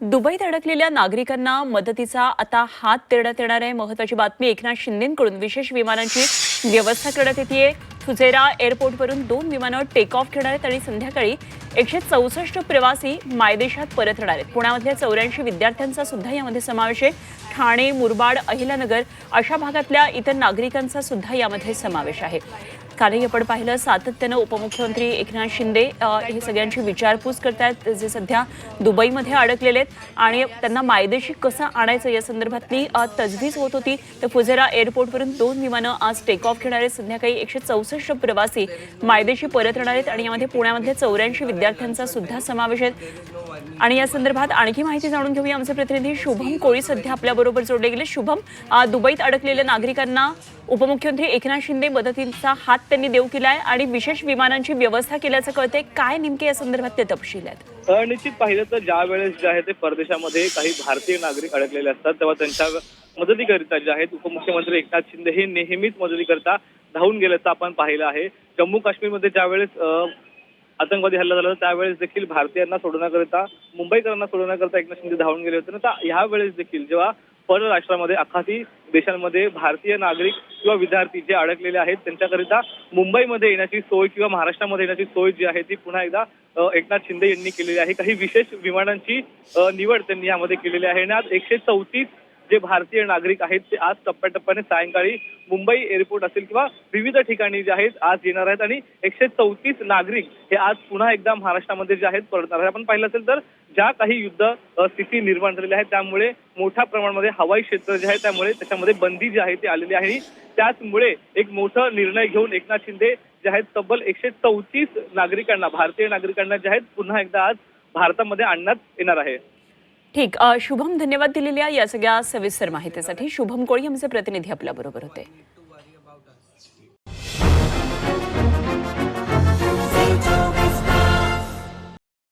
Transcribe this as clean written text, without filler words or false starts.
दुबईत अडकलेल्या नागरिकांना मदतीचा आता हात देण्यात येणार आहे। महत्त्वाची बातमी एकनाथ शिंदेंकडून विशेष विमानांची व्यवस्था करण्यात येते। फुजेरा एअरपोर्टवरून 2 विमानं टेक ऑफ घेणार आहेत आणि संध्याकाळी 164 प्रवासी मायदेशात परत येणार आहेत। पुण्यामधल्या 84 विद्यार्थ्यांचा सुद्धा यामध्ये समावेश आहे। ठाणे, मुरबाड, अहिल्यानगर अशा भागातल्या इतर नागरिकांचा सुद्धा यामध्ये समावेश आहे। कालही आपण पाहिलं सातत्यानं उपमुख्यमंत्री एकनाथ शिंदे हे सगळ्यांची विचारपूस करतात जे सध्या दुबईमध्ये अडकलेले आहेत आणि त्यांना मायदेशी कसं आणायचं या संदर्भातली तजवीज होत होती। तर फुजेरा एअरपोर्टवरून 2 विमानं आज टेक ऑफ घेणार आहेत। संध्याकाळी 164 प्रवासी मायदेशी परत येणार आहेत आणि यामध्ये पुण्यामध्ये 84 विद्यार्थ्यांचा सुद्धा समावेश आहे। आणि या संदर्भात आणखी माहिती जाणून घेऊया। आमचे प्रतिनिधी शुभम कोळी सध्या आपल्याबरोबर जोडले गेले। शुभम, दुबईत अडकलेल्या नागरिकांना उपमुख्यमंत्री एकनाथ शिंदे मदतीचा हात त्यांनी देऊ केलाय आणि विशेष विमानांची व्यवस्था केल्याचं कळतंय। काय नेमके या संदर्भात ते तपशील आहेत? निश्चित पाहिलं तर ज्या वेळेस जे आहे ते परदेशामध्ये काही भारतीय नागरिक अडकलेले असतात तेव्हा त्यांच्या मदतीकरिता जे आहेत उपमुख्यमंत्री एकनाथ शिंदे हे नेहमीच मदतीकरिता धावून गेल्याचं आपण पाहिलं आहे। जम्मू काश्मीरमध्ये ज्यावेळेस आतंकवादी हल्ला झाला त्यावेळेस देखील भारतीयांना सोडवण्याकरिता, मुंबईकरांना सोडवण्याकरिता एकनाथ शिंदे धावून गेले होते ना। ह्या वेळेस देखील जेव्हा परराष्ट्रामध्ये आखाती देशांमध्ये भारतीय नागरिक किंवा विद्यार्थी जे अडकलेले आहेत त्यांच्याकरिता मुंबईमध्ये येण्याची सोय किंवा महाराष्ट्रामध्ये येण्याची सोय जी आहे ती पुन्हा एकदा एकनाथ शिंदे यांनी केलेली आहे। काही विशेष विमानांची निवड त्यांनी यामध्ये केलेली आहे आणि आज 134 जे भारतीय नागरिक आहेत ते आज टप्प्याटप्प्याने सायंकाळी मुंबई एअरपोर्ट असेल किंवा विविध ठिकाणी जे आहेत आज येणार आहेत आणि 134 नागरिक हे आज पुन्हा एकदा महाराष्ट्रामध्ये जे आहेत परतणार आहेत। आपण पाहिलं असेल तर ज्या काही युद्ध स्थिती निर्माण झालेली आहे त्यामुळे मोठ्या प्रमाणामध्ये हवाई क्षेत्र जे आहे त्यामुळे त्याच्यामध्ये बंदी जी आहे ती आलेली आहे आणि त्याचमुळे एक मोठा निर्णय घेऊन एकनाथ शिंदे जे आहेत तब्बल 134 नागरिकांना, भारतीय नागरिकांना जे आहेत पुन्हा एकदा आज भारतामध्ये आणण्यात येणार आहे। ठीक, शुभम, धन्यवाद दिलेल्या या सगळ्या सविस्तर माहितीसाठी। शुभम कोळी आमचे प्रतिनिधी आपल्याबरोबर होते।